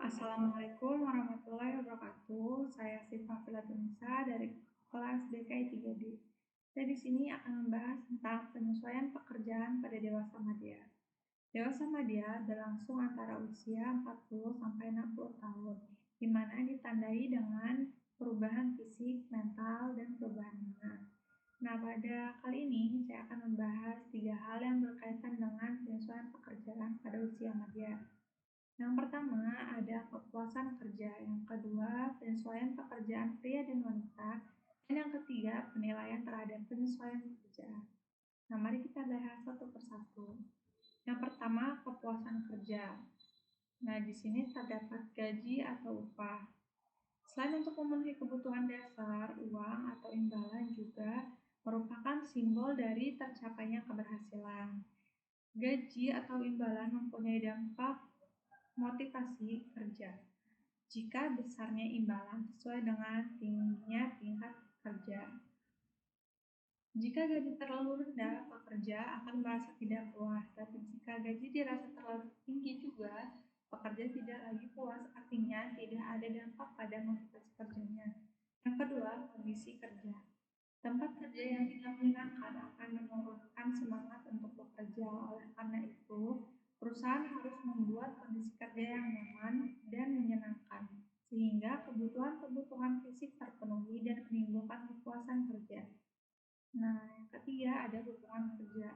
Assalamualaikum warahmatullahi wabarakatuh. Saya Sifa Filatunisa dari kelas DKI 3D. Saya di sini akan membahas tentang penyesuaian pekerjaan pada dewasa madya. Dewasa madya berlangsung antara usia 40 sampai 60 tahun, di mana ditandai dengan perubahan fisik, mental, dan perubahan minat. Nah, pada kali ini saya akan membahas 3 hal yang berkaitan dengan penyesuaian pekerjaan pada usia madya. Yang pertama ada kepuasan kerja, yang kedua penyesuaian pekerjaan pria dan wanita, dan yang ketiga penilaian terhadap penyesuaian pekerjaan. Nah, mari kita bahas satu persatu. Yang pertama, kepuasan kerja. Nah, di sini terdapat gaji atau upah. Selain untuk memenuhi kebutuhan dasar, uang atau imbalan juga merupakan simbol dari tercapainya keberhasilan. Gaji atau imbalan mempunyai dampak motivasi kerja. Jika besarnya imbalan sesuai dengan tingginya tingkat kerja. Jika gaji terlalu rendah, pekerja akan merasa tidak puas. Tapi jika gaji dirasa terlalu tinggi juga, pekerja tidak lagi puas, artinya tidak ada dampak pada motivasi kerjanya. Yang kedua, kondisi kerja. Tempat kerja yang tidak menyenangkan akan menurunkan semangat untuk bekerja. Oleh karena itu, perusahaan harus membuat kondisi kerja yang nyaman dan menyenangkan, sehingga kebutuhan-kebutuhan fisik terpenuhi dan menimbulkan kepuasan kerja. Nah, yang ketiga ada hubungan kerja.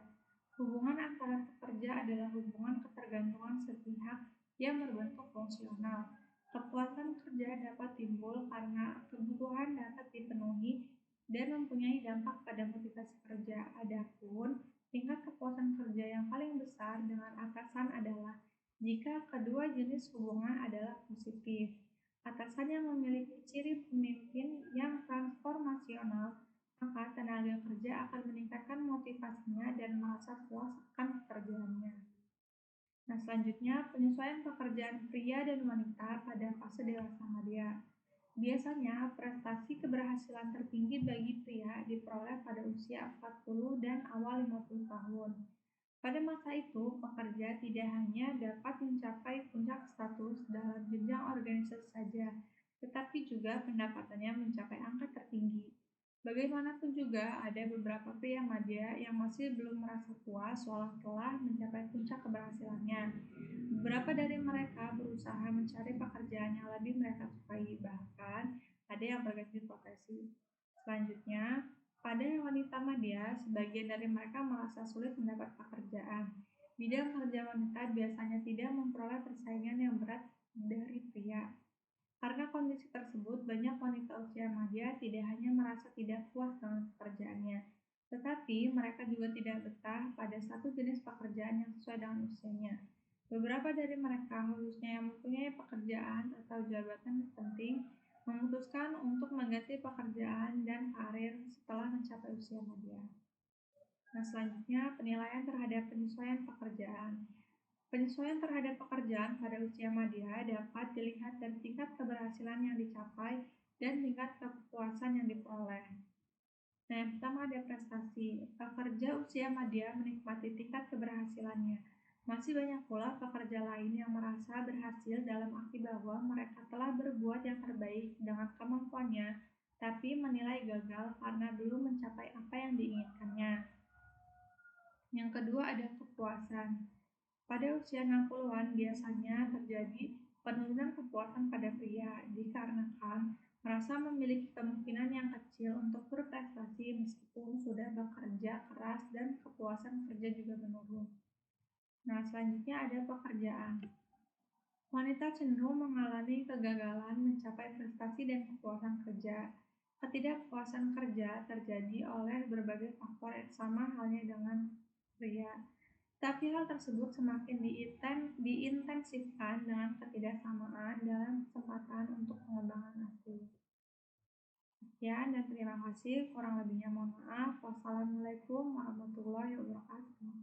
Hubungan antara pekerja adalah hubungan ketergantungan sepihak yang berbentuk fungsional. Kepuasan kerja dapat timbul karena kebutuhan dapat dipenuhi dan mempunyai dampak pada motivasi kerja. Adapun tingkat kepuasan kerja yang paling besar dengan atasan adalah jika kedua jenis hubungan adalah positif. Atasan yang memiliki ciri pemimpin yang transformasional, maka tenaga kerja akan meningkatkan motivasinya dan merasa puas akan pekerjaannya. Nah, selanjutnya penyesuaian pekerjaan pria dan wanita pada fase dewasa madya. Biasanya prestasi keberhasilan tertinggi bagi pria diperoleh pada usia 40 dan awal 50 tahun. Pada masa itu, pekerja tidak hanya dapat mencapai puncak status dalam jenjang organisasi saja, tetapi juga pendapatannya mencapai angka tertinggi. Bagaimanapun juga ada beberapa pria madya yang masih belum merasa puas walau telah mencapai puncak keberhasilannya. Beberapa dari mereka berusaha mencari pekerjaan yang lebih mereka sukai, bahkan ada yang berganti profesi. Selanjutnya, pada wanita madya, sebagian dari mereka merasa sulit mendapat pekerjaan. Bidang kerja wanita biasanya tidak memperoleh persaingan yang berat dari pria. Karena kondisi tersebut, banyak wanita usia madya tidak hanya merasa tidak puas dengan pekerjaannya, tetapi mereka juga tidak betah pada satu jenis pekerjaan yang sesuai dengan usianya. Beberapa dari mereka, khususnya yang mempunyai pekerjaan atau jabatan penting, memutuskan untuk mengganti pekerjaan dan karir setelah mencapai usia madya. Nah, selanjutnya penilaian terhadap penyesuaian pekerjaan. Penyesuaian terhadap pekerjaan pada usia madya dapat dilihat dari tingkat keberhasilan yang dicapai dan tingkat kepuasan yang diperoleh. Nah, yang pertama ada prestasi. Pekerja usia madya menikmati tingkat keberhasilannya. Masih banyak pula pekerja lain yang merasa berhasil dalam arti bahwa mereka telah berbuat yang terbaik dengan kemampuannya, tapi menilai gagal karena belum mencapai apa yang diinginkannya. Yang kedua ada kepuasan. Pada usia 60-an biasanya terjadi penurunan kepuasan pada pria dikarenakan merasa memiliki kemungkinan yang kecil untuk berprestasi meskipun sudah bekerja keras dan kepuasan kerja juga menurun. Nah, selanjutnya ada pekerjaan. Wanita cenderung mengalami kegagalan mencapai prestasi dan kepuasan kerja. Ketidakpuasan kerja terjadi oleh berbagai faktor yang sama halnya dengan pria. Tapi hal tersebut semakin diintensifkan dengan ketidaksamaan dalam kesempatan untuk pengembangan asli. Sekian dan terima kasih. Kurang lebihnya mohon maaf. Wassalamualaikum warahmatullahi wabarakatuh.